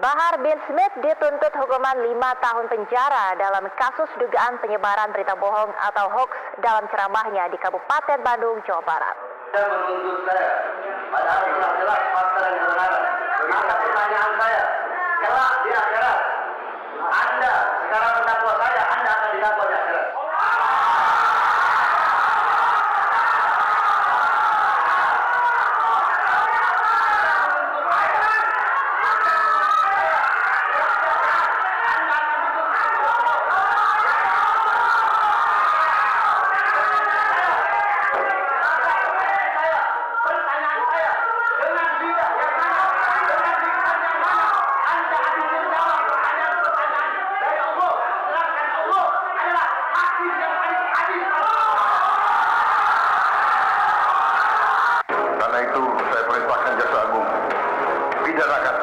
Bahar bin Smith dituntut hukuman 5 tahun penjara dalam kasus dugaan penyebaran berita bohong atau hoax dalam ceramahnya di Kabupaten Bandung, Jawa Barat. Menuntut saya, padahal jelas fakta dan kebenaran. Maka pertanyaan saya, kelak di akhirat, Anda sekarang mendakwa saya, Anda akan didakwa di akhirat. Karena itu saya perintahkan Jaksa Agung, pidanakan.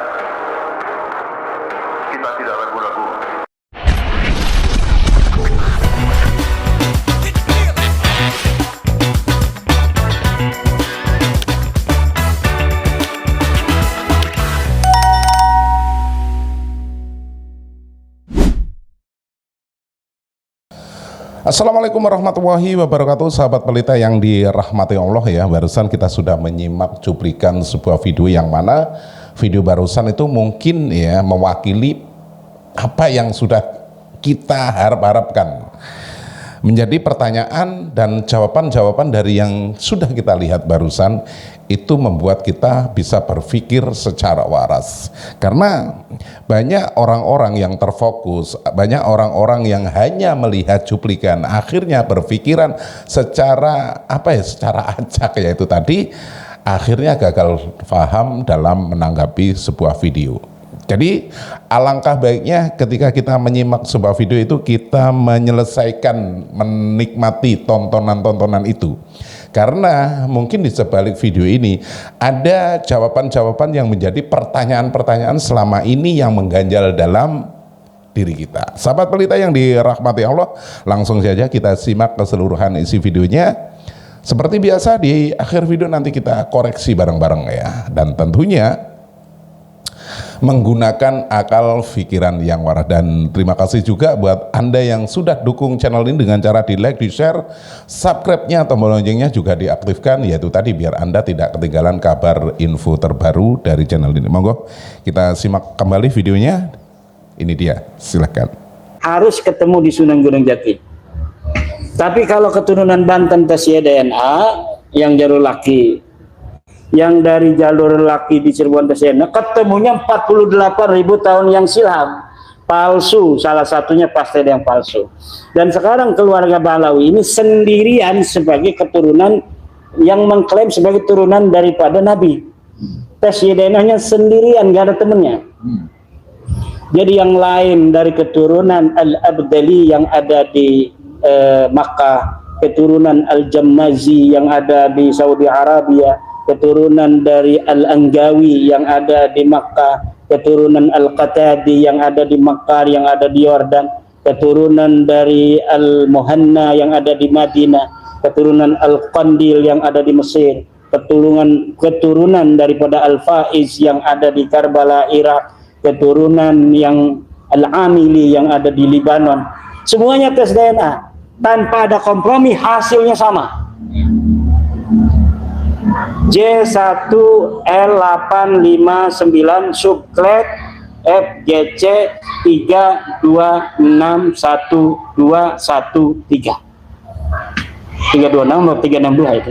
Kita tidak ragu-ragu. Assalamualaikum warahmatullahi wabarakatuh, sahabat pelita yang dirahmati Allah ya. Barusan kita sudah menyimak cuplikan sebuah video yang mana video barusan itu mungkin ya mewakili apa yang sudah kita harapkan. Menjadi pertanyaan dan jawaban-jawaban dari yang sudah kita lihat barusan itu membuat kita bisa berpikir secara waras. Karena banyak orang-orang yang terfokus, banyak orang-orang yang hanya melihat cuplikan, akhirnya berpikiran secara secara acak, yaitu tadi akhirnya gagal paham dalam menanggapi sebuah video. Jadi alangkah baiknya ketika kita menyimak sebuah video itu kita menyelesaikan, menikmati tontonan-tontonan itu. Karena mungkin di sebalik video ini ada jawaban-jawaban yang menjadi pertanyaan-pertanyaan selama ini yang mengganjal dalam diri kita. Sahabat pelita yang dirahmati Allah, langsung saja kita simak keseluruhan isi videonya. Seperti biasa di akhir video nanti kita koreksi bareng-bareng ya. Dan tentunya menggunakan akal pikiran yang waras. Dan terima kasih juga buat Anda yang sudah dukung channel ini dengan cara di like, di share, subscribe-nya, tombol loncengnya juga diaktifkan, yaitu tadi biar Anda tidak ketinggalan kabar info terbaru dari channel ini. Monggo kita simak kembali videonya. Ini dia, silahkan. Harus ketemu di Sunan Gunung Jati. Tapi kalau keturunan Banten tes DNA yang jalur laki, yang dari jalur laki di Cirebon tes DNA, ketemunya 48.000 tahun yang silam. Palsu, salah satunya pasti ada yang palsu. Dan sekarang keluarga Balawi ini sendirian sebagai keturunan yang mengklaim sebagai turunan daripada Nabi. Tes DNA-nya sendirian, gak ada temennya. Jadi yang lain dari keturunan Al-Abdali yang ada di Makkah, keturunan Al-Jammazi yang ada di Saudi Arabia, keturunan dari Al-Anggawi yang ada di Makkah, keturunan Al-Qatadi yang ada di Makkah, yang ada di Yordan, keturunan dari Al-Muhanna yang ada di Madinah, keturunan Al-Qandil yang ada di Mesir, keturunan daripada Al-Faiz yang ada di Karbala, Irak, keturunan yang Al-Amili yang ada di Libanon. Semuanya tes DNA tanpa ada kompromi, hasilnya sama. J1L859 subklet FGC 32611213 326 atau 362 itu.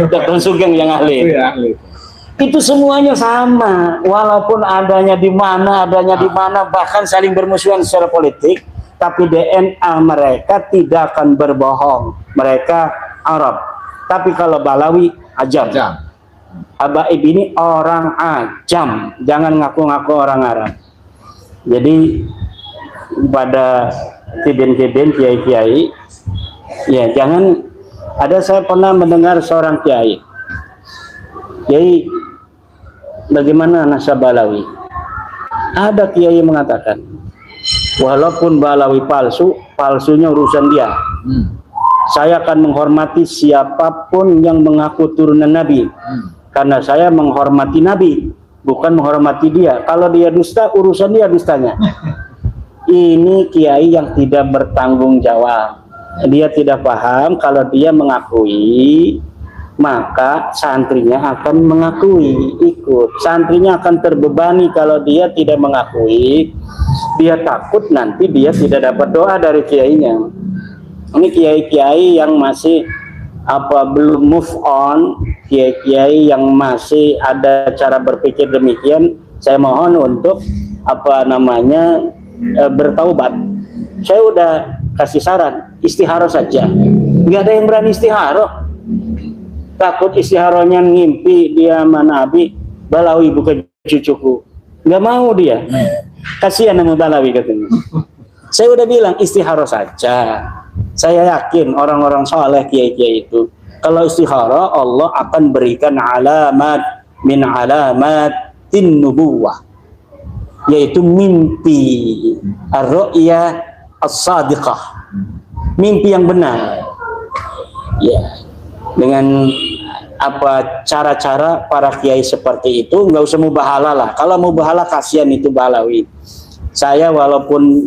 Dr. Sugeng yang ahli. Itu semuanya sama, walaupun adanya di mana, bahkan saling bermusuhan secara politik, tapi DNA mereka tidak akan berbohong. Mereka Arab. Tapi kalau Balawi Ajam. Habaib ini orang Ajam, jangan ngaku-ngaku orang Arab. Jadi pada kibin-kibin kiai-kiai, ya jangan. Saya pernah mendengar seorang kiai, bagaimana nasab Balawi? Ada kiai mengatakan, walaupun Balawi palsu, palsunya urusan dia. Saya akan menghormati siapapun yang mengaku turunan Nabi, karena saya menghormati Nabi, bukan menghormati dia. Kalau dia dusta, urusan dia dustanya. Ini kiai yang tidak bertanggung jawab. Dia tidak paham kalau dia mengakui, maka santrinya akan mengakui, ikut. Santrinya akan terbebani kalau dia tidak mengakui. Dia takut nanti dia tidak dapat doa dari kiainya. Ini kiai-kiai yang masih belum move on, kiai-kiai yang masih ada cara berpikir demikian, saya mohon untuk bertaubat. Saya udah kasih saran, istikharah saja. Nggak ada yang berani istikharah. Takut istikharahnya ngimpi dia sama Nabi, Balawi bukan cucuku. Nggak mau dia. Kasihan sama Balawi katanya. Saya udah bilang istikharah saja. Saya yakin orang-orang soleh kiai-kiai itu, kalau istikharah Allah akan berikan alamat min alamatin nubuwah, yaitu mimpi ar-ru'ya as-sadiqah, mimpi yang benar. Ya, dengan cara-cara para kiai seperti itu, nggak usah mubahala lah. Kalau mubahala kasihan itu Balawi. Saya walaupun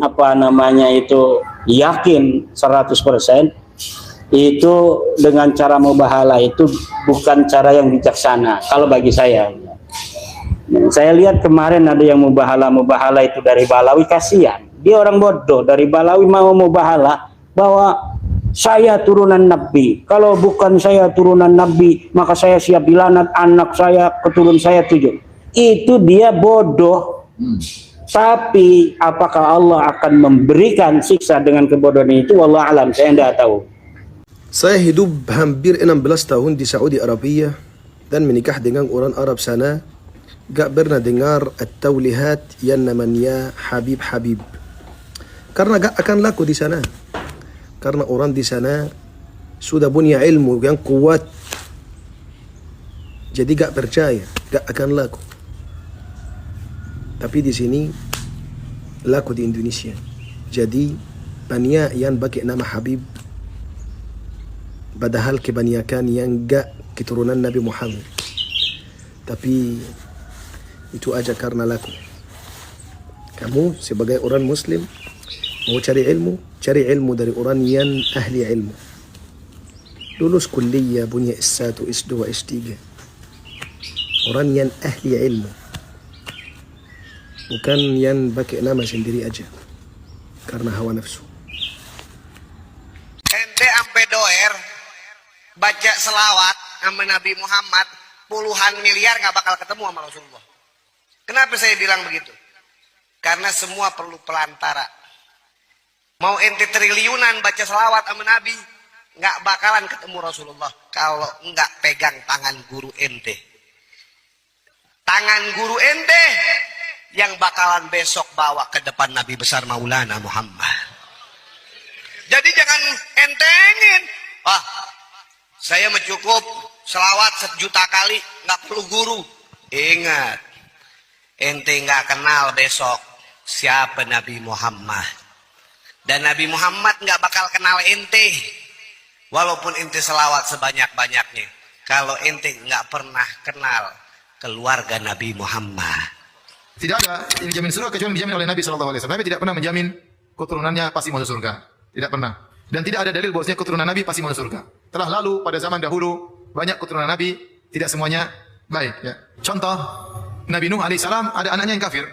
yakin 100% itu dengan cara mubahala itu bukan cara yang bijaksana kalau bagi saya. Saya lihat kemarin ada yang mubahala itu dari Balawi, kasihan. Dia orang bodoh, dari Balawi mau mubahala bahwa saya turunan Nabi. Kalau bukan saya turunan Nabi, maka saya siap dilanat, anak saya, keturunan saya 7. Itu dia bodoh. Tapi apakah Allah akan memberikan siksa dengan kebodohan itu? Wallahu alam, saya tidak tahu. Saya hidup hampir 16 tahun di Saudi Arabia dan menikah dengan orang Arab sana. Gak pernah dengar at-taulihat yang namanya Habib. Karena gak akan laku di sana. Karena orang di sana sudah punya ilmu yang kuat. Jadi gak percaya, gak akan laku. Tapi di sini laku di Indonesia. Jadi banyak yang pakai nama Habib, padahal kebanyakan yang gak keturunan Nabi Muhammad. Tapi itu aja karena laku. Kamu sebagai orang Muslim mau cari ilmu dari orang yang ahli ilmu. Lulus kuliah punya S1, S2, S3. Orang yang ahli ilmu. Bukan yang pakai nama sendiri aja karena hawa nafsu. Ente ampe doer baca selawat sama Nabi Muhammad puluhan miliar nggak bakal ketemu sama Rasulullah. Kenapa saya bilang begitu? Karena semua perlu pelantara. Mau ente triliunan baca selawat sama Nabi, nggak bakalan ketemu Rasulullah kalau nggak pegang tangan guru ente. Tangan guru ente yang bakalan besok bawa ke depan Nabi besar Maulana Muhammad. Jadi jangan entengin. Saya mencukup selawat 1 juta kali, nggak perlu guru. Ingat, ente nggak kenal besok siapa Nabi Muhammad. Dan Nabi Muhammad nggak bakal kenal ente. Walaupun ente selawat sebanyak-banyaknya. Kalau ente nggak pernah kenal keluarga Nabi Muhammad. Tidak ada yang dijamin surga kecuali dijamin oleh Nabi SAW. Nabi tidak pernah menjamin keturunannya pasti masuk surga. Tidak pernah. Dan tidak ada dalil bahwasanya keturunan Nabi pasti masuk surga. Telah lalu pada zaman dahulu banyak keturunan Nabi, tidak semuanya baik. Ya. Contoh, Nabi Nuh alaihissalam ada anaknya yang kafir.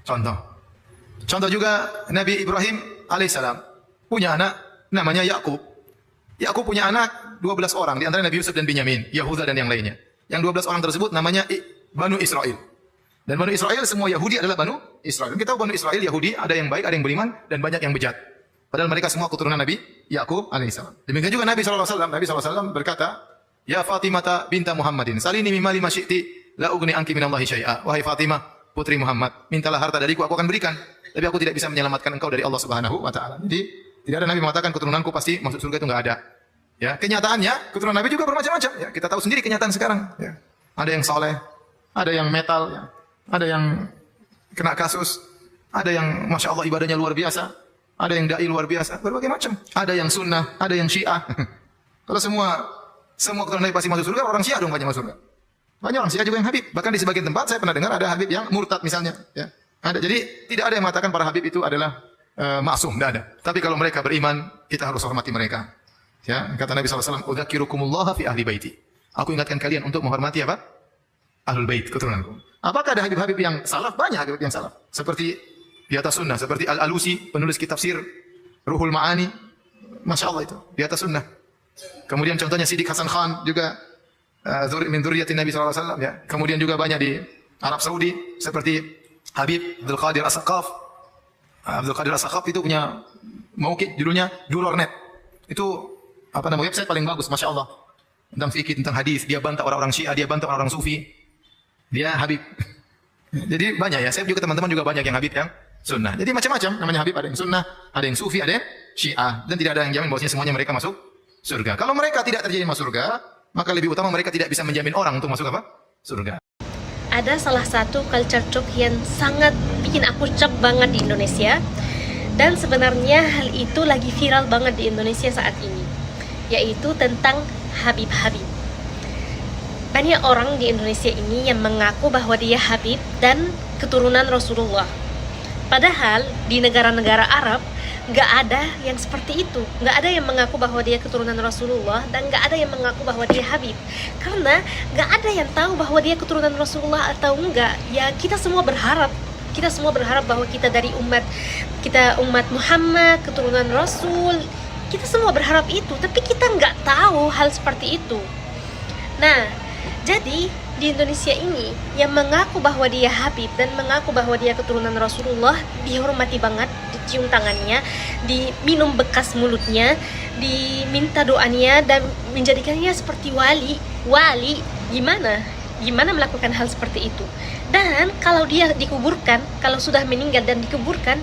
Contoh juga Nabi Ibrahim alaihissalam punya anak namanya Yakub. Yakub punya anak 12 orang, di antara Nabi Yusuf dan Binyamin, Yahuda dan yang lainnya. Yang 12 orang tersebut namanya Banu Israel. Dan Banu Israel semua Yahudi adalah Banu Israel. Dan kita tahu Banu Israel Yahudi ada yang baik, ada yang beriman dan banyak yang bejat. Padahal mereka semua keturunan Nabi Yakub alaihissalam. Demikian juga Nabi SAW. Nabi SAW berkata, Ya Fatimah binta Muhammadin, salini mimali masyikti, la ugni anki minallahi syai'a. Wahai Fatimah, putri Muhammad, mintalah harta dariku, aku akan berikan. Tapi aku tidak bisa menyelamatkan engkau dari Allah Subhanahu wa Ta'ala. Jadi tidak ada Nabi mengatakan keturunanku pasti masuk surga, itu enggak ada. Ya, kenyataannya keturunan Nabi juga bermacam-macam. Ya, kita tahu sendiri kenyataan sekarang. Ya. Ada yang soleh, ada yang metal, ya. Ada yang kena kasus, ada yang Masya Allah ibadahnya luar biasa, ada yang da'i luar biasa, berbagai macam. Ada yang sunnah, ada yang syiah. Kalau semua keturunan Nabi pasti masuk surga, orang syiah dong banyak masuk surga. Banyak orang Syiah juga yang Habib. Bahkan di sebagian tempat saya pernah dengar ada Habib yang murtad misalnya. Ya. Ada. Jadi tidak ada yang mengatakan para Habib itu adalah maksum, tidak ada. Tapi kalau mereka beriman, kita harus hormati mereka. Ya, kata Nabi SAW, "Udzakirukumullah fi ahli baiti." Aku ingatkan kalian untuk menghormati apa? Ahlul bait, keturunanku. Apakah ada Habib-Habib yang salaf? Banyak Habib yang salaf. Seperti di atas sunnah, seperti Al-Alusi, penulis kitab tafsir Ruhul Ma'ani. Masya Allah itu, di atas sunnah. Kemudian contohnya Siddiq Hasan Khan juga min dzurriyyatin Nabi SAW. Ya. Kemudian juga banyak di Arab Saudi seperti Habib Abdul Qadir As-Saqqaf. Abdul Qadir As-Saqqaf itu punya mauqid judulnya Duror.net. Itu apa namanya, website paling bagus, Masya Allah. Tentang fikih, tentang hadis, dia bantah orang-orang Syiah, dia bantah orang-orang Sufi. Dia Habib. Jadi banyak ya, saya juga teman-teman juga banyak yang Habib yang sunnah. Jadi macam-macam namanya Habib, ada yang sunnah, ada yang Sufi, ada yang Syiah. Dan tidak ada yang jamin bahwasanya semuanya mereka masuk surga. Kalau mereka tidak terjadi masuk surga, maka lebih utama mereka tidak bisa menjamin orang untuk masuk apa? Surga. Ada salah satu culture shock yang sangat bikin aku shock banget di Indonesia. Dan sebenarnya hal itu lagi viral banget di Indonesia saat ini, yaitu tentang Habib-Habib. Banyak orang di Indonesia ini yang mengaku bahwa dia Habib dan keturunan Rasulullah. Padahal di negara-negara Arab nggak ada yang seperti itu. Nggak ada yang mengaku bahwa dia keturunan Rasulullah dan nggak ada yang mengaku bahwa dia Habib. Karena nggak ada yang tahu bahwa dia keturunan Rasulullah atau enggak. Ya kita semua berharap bahwa kita dari umat Muhammad, keturunan Rasul. Kita semua berharap itu, tapi kita nggak tahu hal seperti itu. Nah, jadi di Indonesia ini yang mengaku bahwa dia Habib dan mengaku bahwa dia keturunan Rasulullah dihormati banget, dicium tangannya, diminum bekas mulutnya, diminta doanya dan menjadikannya seperti wali. Gimana melakukan hal seperti itu? Dan kalau dia dikuburkan, kalau sudah meninggal dan dikuburkan,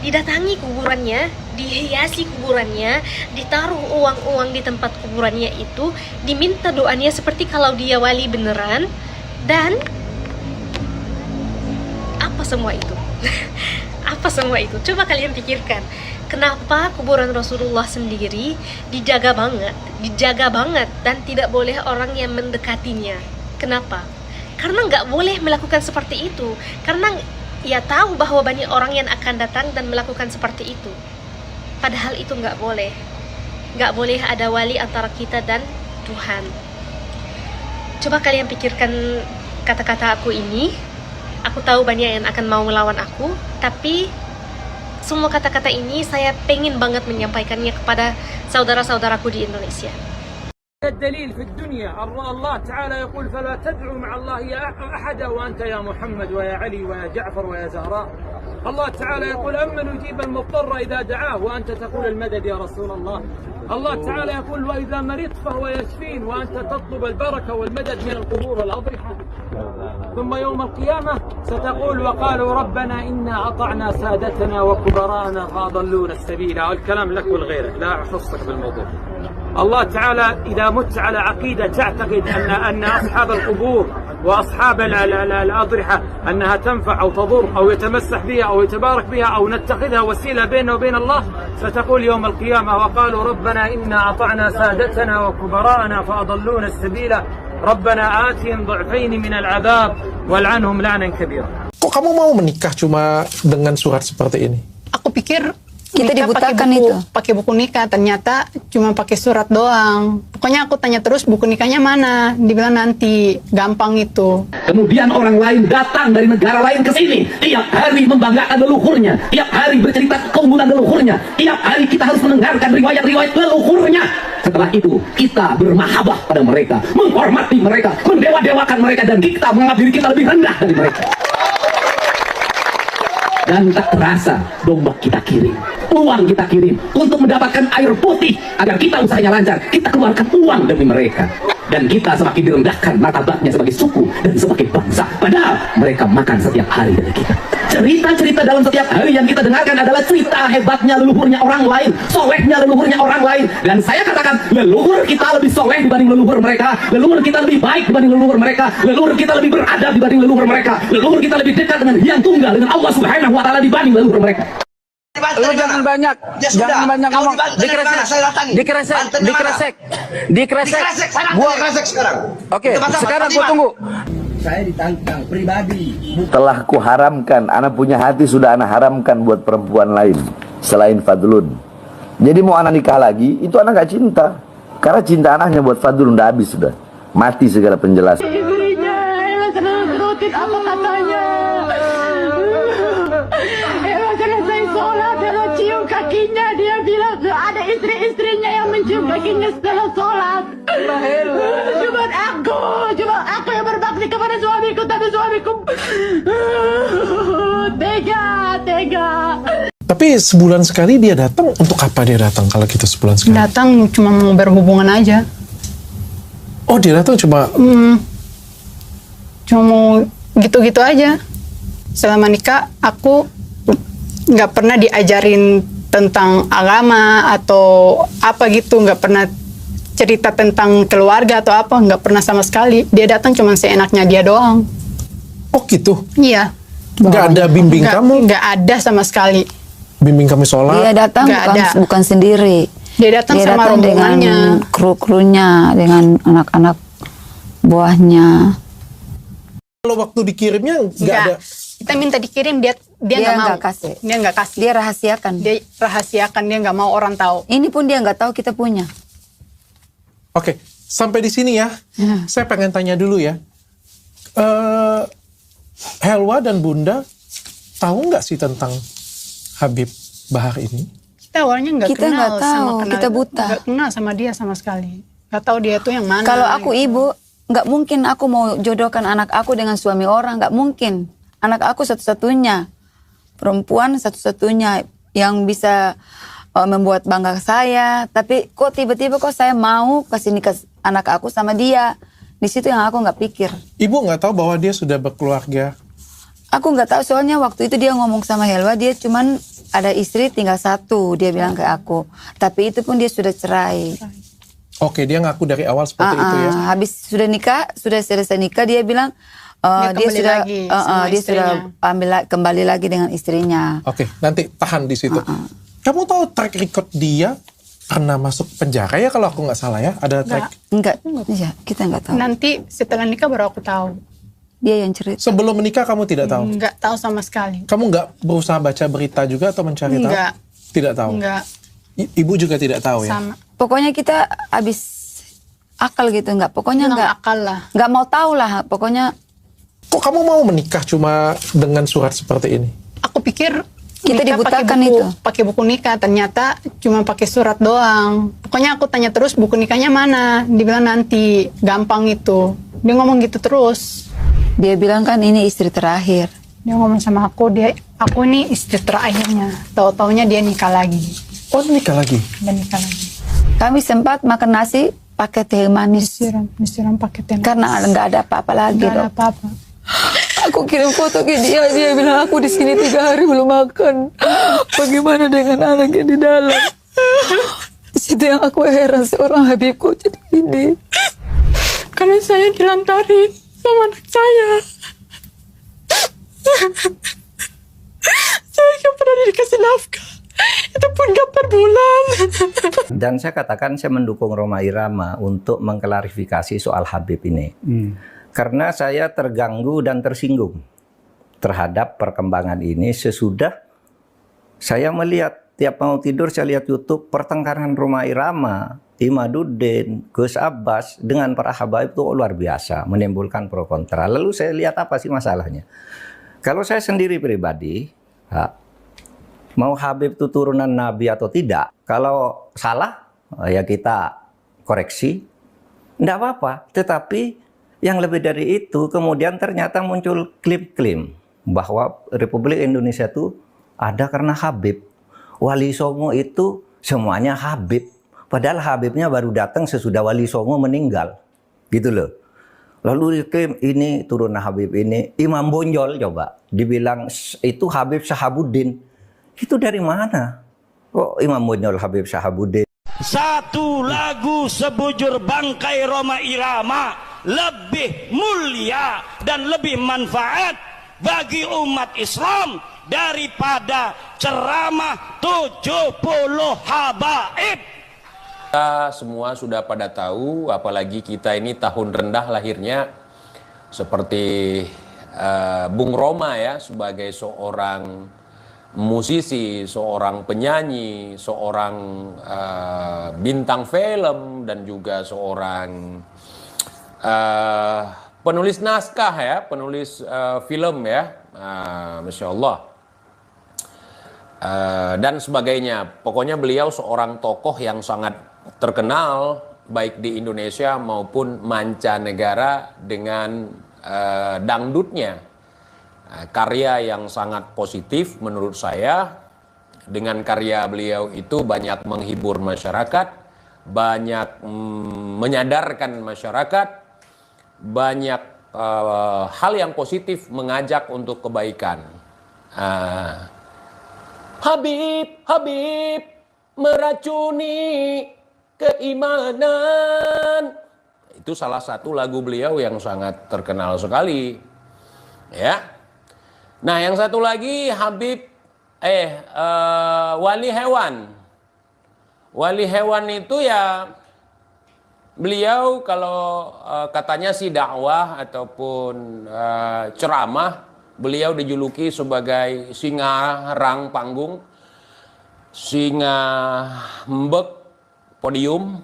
didatangi kuburannya, dihiasi kuburannya, ditaruh uang-uang di tempat kuburannya itu, diminta doanya seperti kalau dia wali beneran. Dan apa semua itu? Apa semua itu? Coba kalian pikirkan. Kenapa kuburan Rasulullah sendiri dijaga banget dan tidak boleh orang yang mendekatinya? Kenapa? Karena nggak boleh melakukan seperti itu. Karena ia tahu bahwa banyak orang yang akan datang dan melakukan seperti itu. Padahal itu nggak boleh. Nggak boleh ada wali antara kita dan Tuhan. Coba kalian pikirkan kata-kata aku ini. Aku tahu banyak yang akan mau melawan aku, tapi semua kata-kata ini saya pengen banget menyampaikannya kepada saudara-saudaraku di Indonesia. الدليل في الدنيا الله تعالى يقول فلا تدعوا مع الله أحدا وأنت يا محمد ويا علي ويا جعفر ويا زهراء. الله تعالى يقول أمن يجيب المضطر إذا دعاه وأنت تقول المدد يا رسول الله. الله تعالى يقول وإذا مرضت فهو يشفين وأنت تطلب البركة والمدد من القبور والأضرحة. ثم يوم القيامة ستقول وقالوا ربنا إنا أطعنا سادتنا وكبراءنا فأضلونا السبيل. الكلام لك ولغيرك لا أخصك بالموضوع. الله تعالى إذا مت على عقيدة تعتقد أن أصحاب القبور وأصحاب الأضرحة أنها تنفع أو تضر أو يتمسح بها أو يتبارك بها أو نتخذها وسيلة بيننا وبين الله، ستقول يوم القيامة وقالوا ربنا إنا أطعنا سادتنا وكبراءنا فأضلونا السبيل ربنا آتهم ضعفين من العذاب والعنهم لعنا كبيرا. Kok kamu mau menikah cuma dengan surat seperti ini? Aku pikir kita dibutakan itu pakai buku nikah, ternyata cuma pakai surat doang. Pokoknya aku tanya terus buku nikahnya mana, dibilang nanti, gampang itu. Kemudian orang lain datang dari negara lain ke sini, tiap hari membanggakan leluhurnya, tiap hari bercerita keunggulan leluhurnya, tiap hari kita harus mendengarkan riwayat-riwayat leluhurnya. Setelah itu kita bermahabbah pada mereka, menghormati mereka, mendewa-dewakan mereka, dan kita menganggap diri kita lebih rendah dari mereka. Dan tak terasa domba kita kirim, uang kita kirim untuk mendapatkan air putih agar kita usahanya lancar. Kita keluarkan uang demi mereka, dan kita semakin direndahkan martabatnya sebagai suku dan sebagai bangsa. Padahal mereka makan setiap hari dari kita. Cerita-cerita dalam setiap hari yang kita dengarkan adalah cerita hebatnya leluhurnya orang lain, solehnya leluhurnya orang lain. Dan saya katakan, leluhur kita lebih soleh dibanding leluhur mereka, leluhur kita lebih baik dibanding leluhur mereka, leluhur kita lebih beradab dibanding leluhur mereka, leluhur kita lebih dekat dengan Yang Tunggal, dengan Allah Subhanahu wa Ta'ala dibanding leluhur mereka. Lu jangan banyak, jangan banyak ngomong. Dikresek. Gua kresek sekarang. Oke, sekarang gua tunggu. Saya ditantang pribadi. Telah kuharamkan, anak punya hati sudah anak haramkan buat perempuan lain selain Fadlun. Jadi mau anak nikah lagi, itu anak gak cinta. Karena cinta anaknya buat Fadlun udah habis sudah. Mati segala penjelasan. Istrinya, Ella selalu menurutin apa katanya. Ella selesai sholat, Ella cium kakinya. Dia bilang ada istri-istrinya yang mencium kakinya setelah sholat. Cuma aku yang berbakti kepada suamiku, tapi suamiku tega. Tapi sebulan sekali dia datang, untuk apa dia datang kalau gitu sebulan sekali? Datang cuma mau berhubungan aja. Oh, dia datang cuma mau gitu-gitu aja. Selama nikah aku nggak pernah diajarin tentang agama atau apa gitu, nggak pernah cerita tentang keluarga atau apa, nggak pernah sama sekali. Dia datang cuma seenaknya dia doang. Oh gitu? Iya. Nggak ada bimbing kamu? Nggak ada sama sekali. Bimbing kami sholat? Dia datang bukan sendiri. Dia datang sama rombongannya, dengan kru-krunya, dengan anak-anak buahnya. Kalau waktu dikirimnya nggak ada? Kita minta dikirim, dia nggak mau. Kasih. Dia nggak kasih. Dia rahasiakan. Dia nggak mau orang tahu. Ini pun dia nggak tahu kita punya. Oke, sampai di sini ya. Saya pengen tanya dulu ya. Helwa dan Bunda tahu nggak sih tentang Habib Bahar ini? Kita awalnya nggak kenal. Kita nggak tahu, kita buta. Nggak kenal sama dia sama sekali. Nggak tahu dia tuh yang mana. Kalau aku ibu, nggak mungkin aku mau jodohkan anak aku dengan suami orang, nggak mungkin. Anak aku satu-satunya, perempuan satu-satunya yang bisa membuat bangga saya. Tapi kok tiba-tiba kok saya mau kasih nikah anak aku sama dia. Di situ yang aku nggak pikir. Ibu nggak tahu bahwa dia sudah berkeluarga? Aku nggak tahu, soalnya waktu itu dia ngomong sama Helwa, dia cuman ada istri tinggal satu, dia bilang ke aku. Tapi itu pun dia sudah cerai. Oke, dia ngaku dari awal seperti itu ya. Habis sudah nikah, sudah selesai nikah, dia bilang dia sudah kembali lagi dengan istrinya. Oke, nanti tahan di situ. Kamu tahu track record dia pernah masuk penjara ya kalau aku nggak salah ya? Ada track? Enggak. Ya, kita nggak tahu. Nanti setelah nikah baru aku tahu. Dia yang cerita. Sebelum menikah kamu tidak tahu? Nggak tahu sama sekali. Kamu nggak berusaha baca berita juga atau mencari tahu? Enggak. Tidak tahu? Enggak. Ibu juga tidak tahu ya? Sama. Pokoknya kita habis akal gitu, nggak? Pokoknya nggak akal lah. Nggak mau tahu lah, pokoknya. Kok kamu mau menikah cuma dengan surat seperti ini? Aku pikir kita dibutakan itu. Pakai buku nikah, ternyata cuma pakai surat doang. Pokoknya aku tanya terus buku nikahnya mana? Dibilang nanti, gampang itu. Dia ngomong gitu terus. Dia bilang kan ini istri terakhir. Dia ngomong sama aku, aku ini istri terakhirnya. Tahu-taunya dia nikah lagi. Oh, nikah lagi? Dia nikah lagi. Kami sempat makan nasi pakai teh manis. Disiram pakai teh manis. Karena nggak ada apa-apa lagi. Nggak ada apa-apa. Aku kirim foto ke dia bilang aku di sini 3 hari belum makan. Bagaimana dengan anaknya di dalam? Di situ yang aku heran, seorang Habibku jadi ini. Karena saya dilantarin sama anak saya. Saya nggak pernah dikasih nafkah. Itu pun nggak per bulan. Dan saya katakan saya mendukung Rhoma Irama untuk mengklarifikasi soal Habib ini. Karena saya terganggu dan tersinggung terhadap perkembangan ini sesudah saya melihat tiap mau tidur saya lihat YouTube pertengkaran Rhoma Irama, Imaduddin, Gus Abbas dengan para habaib itu luar biasa, menimbulkan pro kontra. Lalu saya lihat apa sih masalahnya? Kalau saya sendiri pribadi, mau Habib itu turunan Nabi atau tidak, kalau salah ya kita koreksi, enggak apa-apa. Tetapi yang lebih dari itu, kemudian ternyata muncul klaim-klaim bahwa Republik Indonesia itu ada karena Habib. Wali Songo itu semuanya Habib. Padahal Habibnya baru datang sesudah Wali Songo meninggal. Gitu loh. Lalu diklaim ini turunan Habib ini. Imam Bonjol coba. Dibilang itu Habib Sahabuddin. Itu dari mana? Kok Imam Bonjol Habib Sahabuddin? Satu lagu sebujur bangkai Rhoma Irama lebih mulia dan lebih manfaat bagi umat Islam daripada ceramah 70 habaib. Kita semua sudah pada tahu, apalagi kita ini tahun rendah lahirnya, seperti Bung Roma ya, sebagai seorang musisi, seorang penyanyi, seorang bintang film, dan juga seorang penulis naskah ya, penulis film ya, Masya Allah, dan sebagainya. Pokoknya beliau seorang tokoh yang sangat terkenal baik di Indonesia maupun mancanegara dengan dangdutnya. Karya yang sangat positif menurut saya. Dengan karya beliau itu banyak menghibur masyarakat, banyak menyadarkan masyarakat, banyak hal yang positif mengajak untuk kebaikan. Habib, Habib meracuni keimanan. Itu salah satu lagu beliau yang sangat terkenal sekali. Ya. Nah, yang satu lagi Habib wali hewan. Wali hewan itu ya beliau kalau katanya sih dakwah ataupun ceramah, beliau dijuluki sebagai singa rang panggung, singa mbek podium,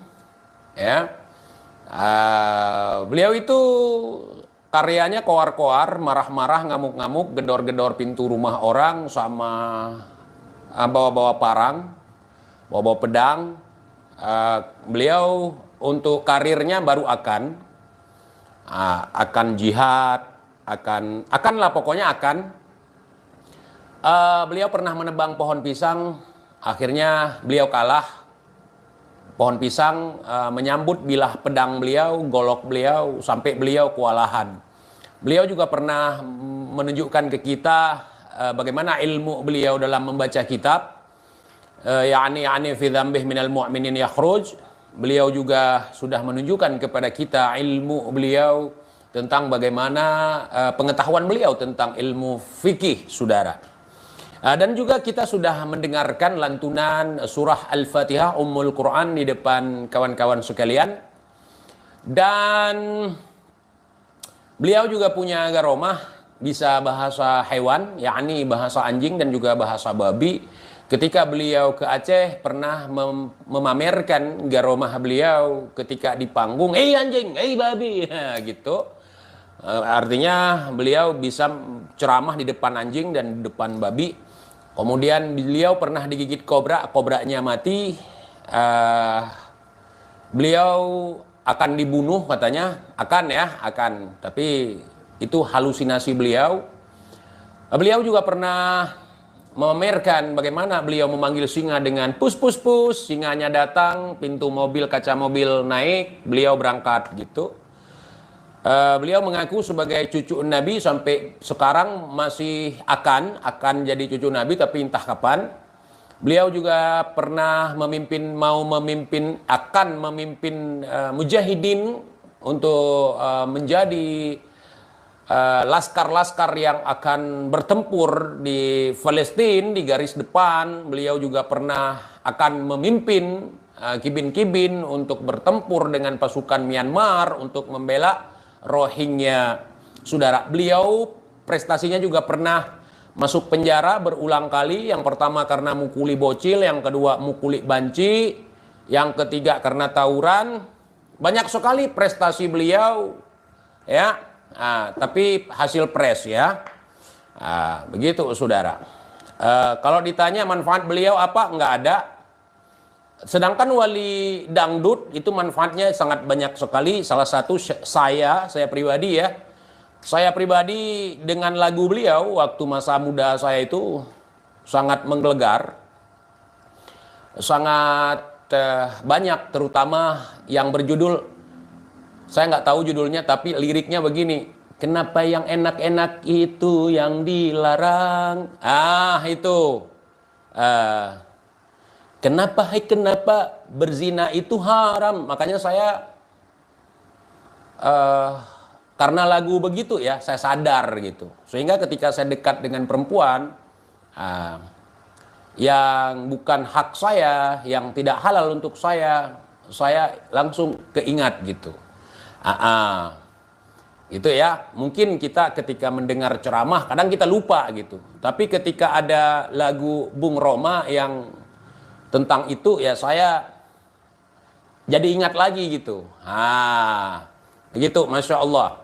ya. Beliau itu karyanya koar-koar, marah-marah, ngamuk-ngamuk, gedor-gedor pintu rumah orang, sama bawa-bawa parang, bawa-bawa pedang. Beliau untuk karirnya baru akan jihad, akan lah pokoknya akan. Beliau pernah menebang pohon pisang, akhirnya beliau kalah. Pohon pisang menyambut bilah pedang beliau, golok beliau, sampai beliau kewalahan. Beliau juga pernah menunjukkan ke kita bagaimana ilmu beliau dalam membaca kitab. Yani fi dzambih minal mu'minin yakhruj. Beliau juga sudah menunjukkan kepada kita ilmu beliau tentang bagaimana pengetahuan beliau tentang ilmu fikih, saudara. Dan juga kita sudah mendengarkan lantunan surah Al-Fatihah Ummul Quran di depan kawan-kawan sekalian. Dan beliau juga punya garomah, bisa bahasa hewan, yakni bahasa anjing dan juga bahasa babi. Ketika beliau ke Aceh pernah memamerkan garomah beliau ketika di panggung, anjing, babi, gitu. Artinya beliau bisa ceramah di depan anjing dan di depan babi. Kemudian beliau pernah digigit kobra, kobranya mati. Beliau akan dibunuh katanya, akan. Tapi itu halusinasi beliau. Beliau juga pernah memamerkan bagaimana beliau memanggil singa dengan pus pus pus, singanya datang, pintu mobil, kaca mobil naik, beliau berangkat gitu. Beliau mengaku sebagai cucu Nabi, sampai sekarang masih akan jadi cucu Nabi, tapi entah kapan. Beliau juga pernah akan memimpin mujahidin untuk menjadi laskar-laskar yang akan bertempur di Palestina di garis depan. Beliau juga pernah akan memimpin kibin-kibin untuk bertempur dengan pasukan Myanmar untuk membela Rohingya, saudara. Beliau prestasinya juga pernah masuk penjara berulang kali. Yang pertama karena mukuli bocil, yang kedua mukuli banci, yang ketiga karena tawuran. Banyak sekali prestasi beliau, ya. Tapi hasil pres ya. Begitu, saudara. Kalau ditanya manfaat beliau apa, nggak ada. Sedangkan wali dangdut itu manfaatnya sangat banyak sekali. Salah satu saya pribadi ya. Saya pribadi dengan lagu beliau waktu masa muda saya itu sangat menggelegar. Sangat banyak, terutama yang berjudul, saya nggak tahu judulnya tapi liriknya begini. Kenapa yang enak-enak itu yang dilarang? Itu. Kenapa berzina itu haram? Makanya saya karena lagu begitu ya, saya sadar gitu. Sehingga ketika saya dekat dengan perempuan yang bukan hak saya, yang tidak halal untuk saya langsung keingat gitu. Itu ya, mungkin kita ketika mendengar ceramah kadang kita lupa gitu. Tapi ketika ada lagu Bung Roma yang tentang itu ya saya jadi ingat lagi gitu. Begitu, Masya Allah.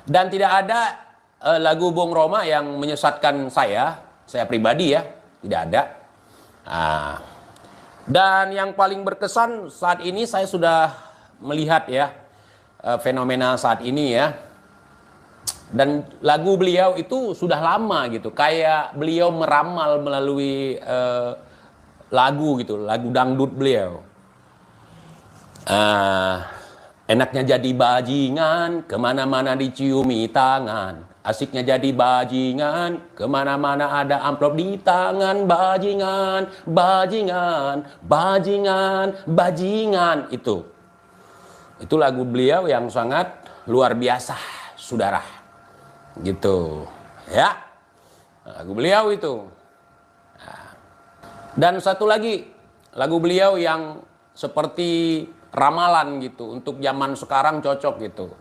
Dan tidak ada lagu Bung Roma yang menyesatkan saya pribadi ya, tidak ada. Dan yang paling berkesan saat ini saya sudah melihat ya, fenomena saat ini ya, dan lagu beliau itu sudah lama gitu, kayak beliau meramal melalui lagu gitu, lagu dangdut beliau. Enaknya jadi bajingan, kemana-mana diciumi tangan. Asiknya jadi bajingan, kemana-mana ada amplop di tangan. Bajingan, bajingan, bajingan, bajingan. Itu lagu beliau yang sangat luar biasa, saudara. Gitu, ya. Lagu beliau itu. Dan satu lagi, lagu beliau yang seperti ramalan gitu, untuk zaman sekarang cocok gitu.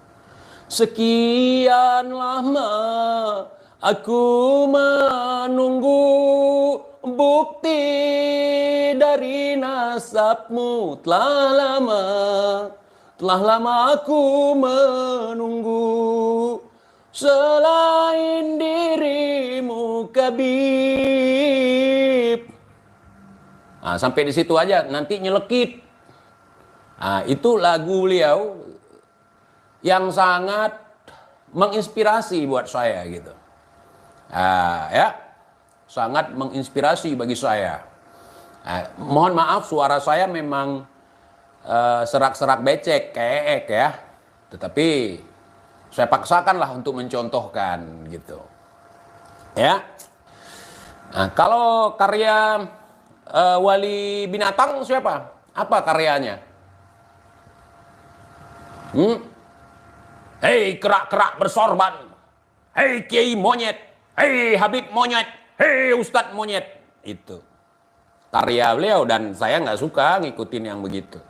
Sekian lama aku menunggu bukti dari nasabmu, telah lama aku menunggu, selain dirimu Kabib. Sampai di situ aja, nanti nyelekit. Itu lagu beliau yang sangat menginspirasi buat saya gitu. Ya, sangat menginspirasi bagi saya. Mohon maaf suara saya memang serak-serak becek, keek ya. Tetapi saya paksakanlah untuk mencontohkan gitu. Ya. Kalau karya Wali Binatang siapa? Apa karyanya? Hei kerak-kerak bersorban, hei Kiai monyet, hei Habib monyet, hei Ustadz monyet. Itu karya beliau dan saya nggak suka ngikutin yang begitu.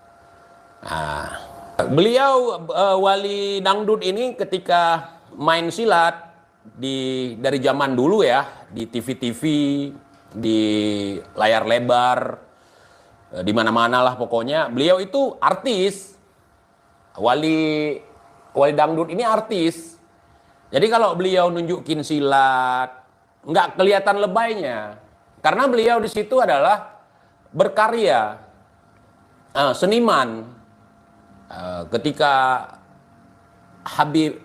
Beliau Wali Dangdut ini ketika main silat dari zaman dulu ya, di TV-TV, di layar lebar, di mana-mana lah pokoknya. Beliau itu artis. Wali Dangdut ini artis. Jadi kalau beliau nunjukin silat, nggak kelihatan lebaynya. Karena beliau di situ adalah berkarya, seniman. Ketika Habib,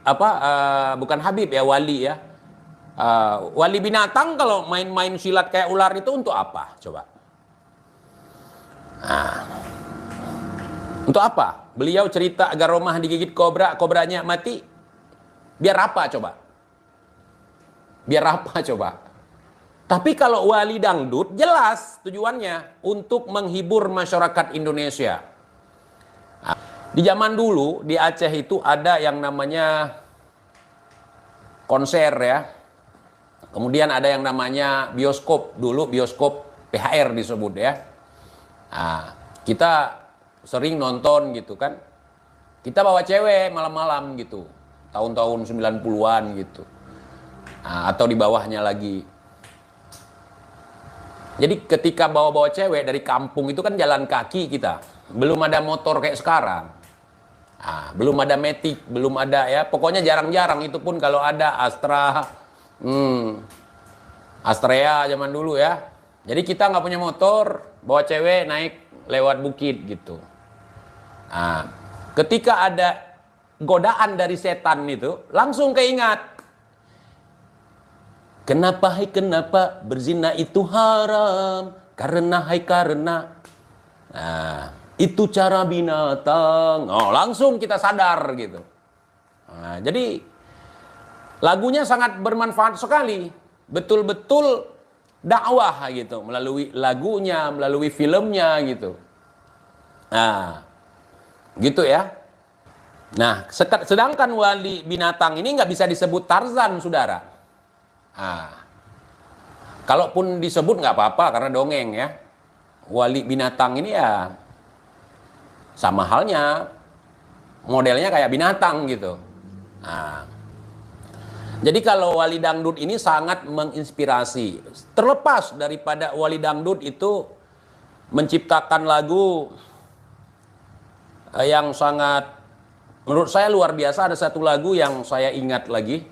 bukan Habib ya, Wali ya. Wali Binatang kalau main-main silat kayak ular itu untuk apa? Coba. Untuk apa? Beliau cerita agar Romah digigit kobra, kobranya mati. Biar apa coba? Biar apa coba? Tapi kalau Wali Dangdut jelas tujuannya untuk menghibur masyarakat Indonesia. Di zaman dulu di Aceh itu ada yang namanya konser ya. Kemudian ada yang namanya bioskop, dulu bioskop PHR disebut ya. Kita sering nonton gitu kan. Kita bawa cewek malam-malam gitu. Tahun-tahun 90-an gitu. Atau di bawahnya lagi. Jadi ketika bawa-bawa cewek dari kampung itu kan jalan kaki kita. Belum ada motor kayak sekarang. Belum ada Matic, belum ada ya. Pokoknya jarang-jarang, itu pun kalau ada Astra, Astrea zaman dulu ya. Jadi kita nggak punya motor, bawa cewek naik lewat bukit gitu. Ketika ada godaan dari setan itu, langsung keingat. Kenapa berzina itu haram? Karena itu cara binatang. Langsung kita sadar gitu. Jadi lagunya sangat bermanfaat sekali. Betul-betul dakwah gitu, melalui lagunya, melalui filmnya gitu. Gitu ya. Nah, sedangkan wali binatang ini nggak bisa disebut Tarzan, saudara. Nah, kalaupun disebut nggak apa-apa karena dongeng ya. Wali binatang ini ya sama halnya, modelnya kayak binatang gitu. Nah, jadi kalau wali dangdut ini sangat menginspirasi. Terlepas daripada wali dangdut itu menciptakan lagu yang sangat, menurut saya luar biasa. Ada satu lagu yang saya ingat lagi.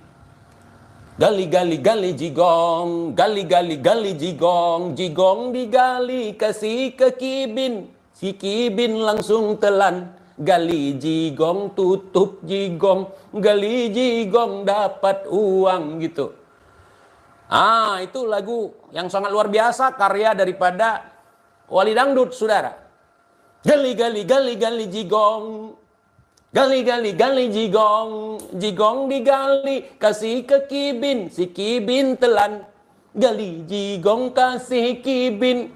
Gali gali gali jigong, gali gali gali jigong, jigong digali kasih ke kibin, si kibin langsung telan. Gali jigong tutup jigong, gali jigong dapat uang gitu. Ah, itu lagu yang sangat luar biasa, karya daripada wali dangdut, saudara. Gali gali gali gali jigong, gali gali gali jigong, jigong digali kasih ke kibin, si kibin telan. Gali jigong kasih kibin,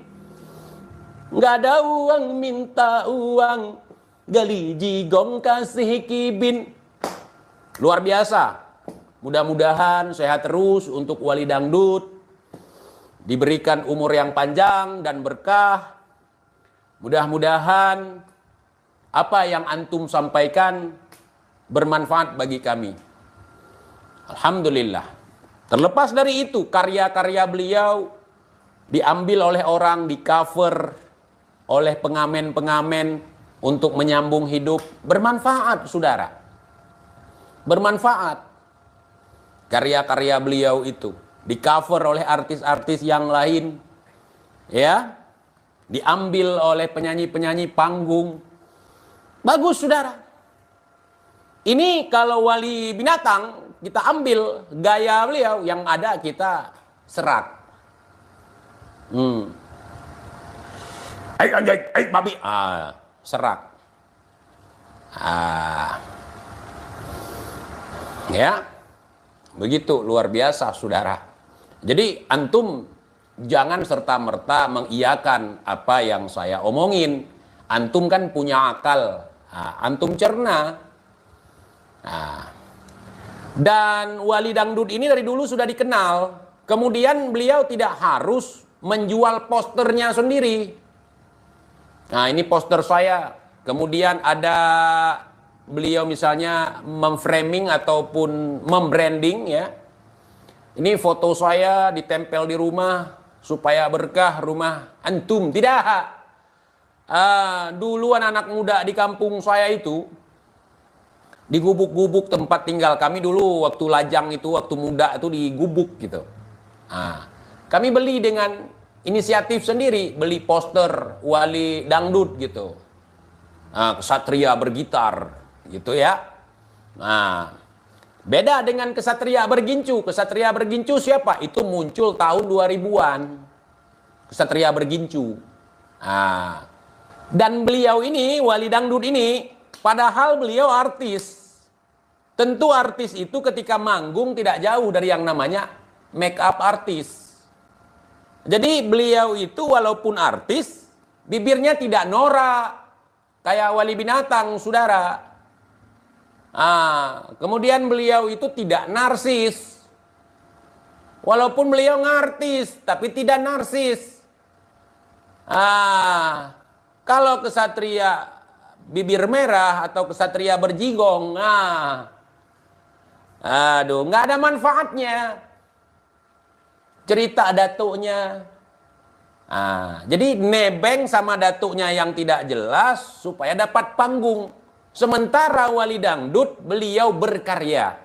nggak ada uang minta uang. Gali jigong kasih kibin. Luar biasa. Mudah-mudahan sehat terus untuk wali dangdut. Diberikan umur yang panjang dan berkah. Mudah-mudahan apa yang antum sampaikan bermanfaat bagi kami. Alhamdulillah. Terlepas dari itu, karya-karya beliau diambil oleh orang, di cover oleh pengamen-pengamen untuk menyambung hidup. Bermanfaat, saudara. Bermanfaat. Karya-karya beliau itu di cover oleh artis-artis yang lain, ya, diambil oleh penyanyi-penyanyi panggung. Bagus, saudara. Ini kalau wali binatang kita ambil gaya beliau, yang ada kita serak. Babi. Serak. Ya. Begitu luar biasa, saudara. Jadi antum jangan serta-merta mengiyakan apa yang saya omongin. Antum kan punya akal. Antum cerna. Dan wali dangdut ini dari dulu sudah dikenal. Kemudian beliau tidak harus menjual posternya sendiri. Nah, ini poster saya. Kemudian ada beliau misalnya memframing ataupun membranding ya. Ini foto saya ditempel di rumah supaya berkah rumah antum. Tidak. Dulu anak muda di kampung saya itu di gubuk-gubuk tempat tinggal kami dulu waktu lajang itu, waktu muda itu di gubuk gitu. Kami beli dengan inisiatif sendiri, beli poster wali dangdut gitu. Kesatria bergitar gitu ya. Nah, beda dengan kesatria bergincu. Kesatria bergincu siapa? Itu muncul tahun 2000-an. Kesatria bergincu. Dan beliau ini, wali dangdut ini, padahal beliau artis. Tentu artis itu ketika manggung tidak jauh dari yang namanya make up artis. Jadi beliau itu walaupun artis, bibirnya tidak norak kayak wali binatang, saudara. Kemudian beliau itu tidak narsis. Walaupun beliau ngartis, tapi tidak narsis. Kalau kesatria bibir merah atau kesatria berjigong, nggak ada manfaatnya. Cerita datuknya. Jadi nebeng sama datuknya yang tidak jelas supaya dapat panggung. Sementara wali dangdut beliau berkarya.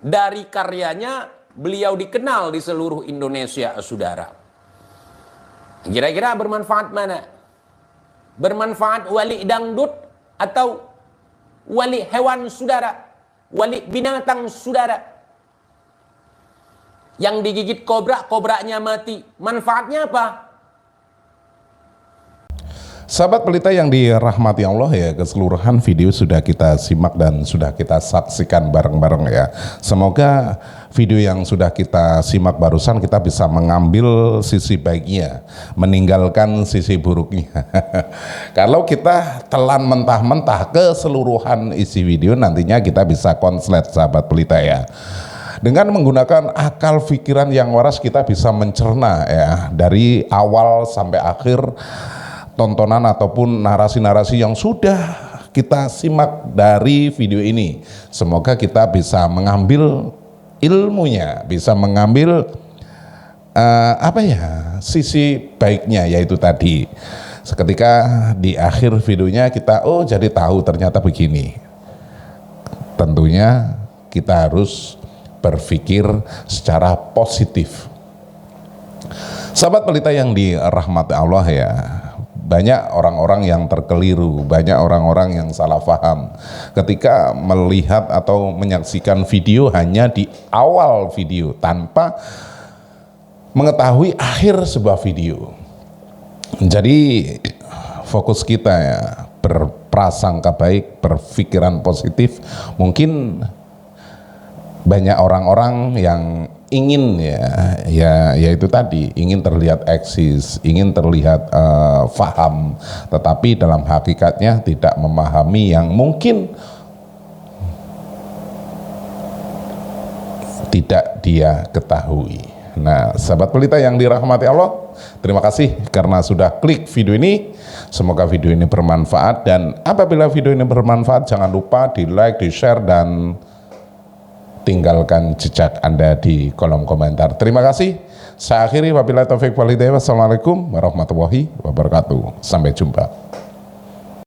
Dari karyanya beliau dikenal di seluruh Indonesia, saudara. Kira-kira bermanfaat mana? Bermanfaat wali dangdut atau wali hewan, saudara? Wali binatang, saudara? Yang digigit kobra, kobranya mati. Manfaatnya apa? Sahabat pelita yang dirahmati Allah ya, keseluruhan video sudah kita simak dan sudah kita saksikan bareng-bareng ya. Semoga video yang sudah kita simak barusan kita bisa mengambil sisi baiknya, meninggalkan sisi buruknya. Kalau kita telan mentah-mentah keseluruhan isi video, nantinya kita bisa konslet sahabat pelita ya. Dengan menggunakan akal pikiran yang waras kita bisa mencerna ya, dari awal sampai akhir tontonan ataupun narasi-narasi yang sudah kita simak dari video ini. Semoga kita bisa mengambil ilmunya, bisa mengambil sisi baiknya, yaitu tadi seketika di akhir videonya kita jadi tahu ternyata begini. Tentunya kita harus berpikir secara positif. Sahabat pelita yang dirahmati Allah ya, banyak orang-orang yang terkeliru, banyak orang-orang yang salah paham ketika melihat atau menyaksikan video hanya di awal video tanpa mengetahui akhir sebuah video. Jadi fokus kita ya, berprasangka baik, berpikiran positif. Mungkin banyak orang-orang yang ingin yaitu tadi ingin terlihat eksis, ingin terlihat faham, tetapi dalam hakikatnya tidak memahami yang mungkin tidak dia ketahui. Nah, sahabat pelita yang dirahmati Allah, terima kasih karena sudah klik video ini. Semoga video ini bermanfaat, dan apabila video ini bermanfaat jangan lupa di like, di share, dan tinggalkan jejak Anda di kolom komentar. Terima kasih. Saya akhiri, wabillahi taufik wal hidayah. Wassalamualaikum warahmatullahi wabarakatuh. Sampai jumpa.